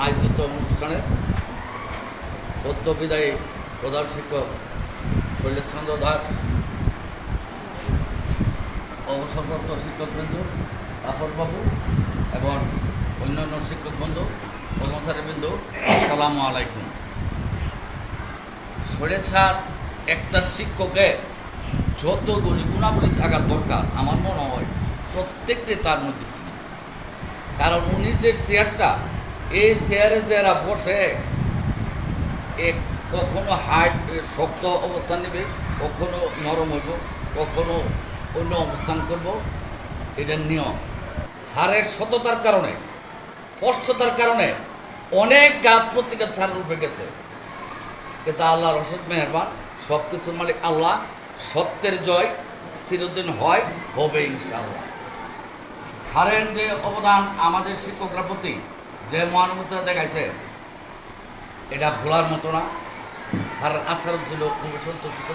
আয়োজিত অনুষ্ঠানে সদ্য বিদায়ী প্রধান শিক্ষক শৈলেশ চন্দ্র দাস, অবসরপ্রাপ্ত শিক্ষকবৃন্দ, তাপসবাবু এবং অন্যান্য শিক্ষকবৃন্দ, কর্মচারীবৃন্দ, আসসালামু আলাইকুম। শৈলেশ স্যার একটা শিক্ষকের যতগুলি গুণাবলী থাকার দরকার আমার মনে হয় প্রত্যেকটি তার মধ্যে ছিল। কারণ উনি যে চেয়ারটা, এই চেয়ারে যারা বসে কখনো হার্ড শক্ত অবস্থান নেবে, কখনো নরম হইব, কখনো অন্য অবস্থান করব, এটার নিয়ম। স্যারের সততার কারণে, স্পষ্টতার কারণে অনেক গাছ প্রতিঘাত স্যারের উপরে গেছে, কিন্তু আল্লাহর অশেষ মেহেরবান, সব কিছুর মালিক আল্লাহ। সত্যের জয় চিরদিন হয়, হবে ইনশাআল্লাহ। স্যারের যে অবদান আমাদের শিক্ষকরা প্রতি যে মহানুভূতিটা দেখাইছে, এটা ভোলার মতো না। স্যারের আচরণ ছিল খুবই সন্তুষ্ট।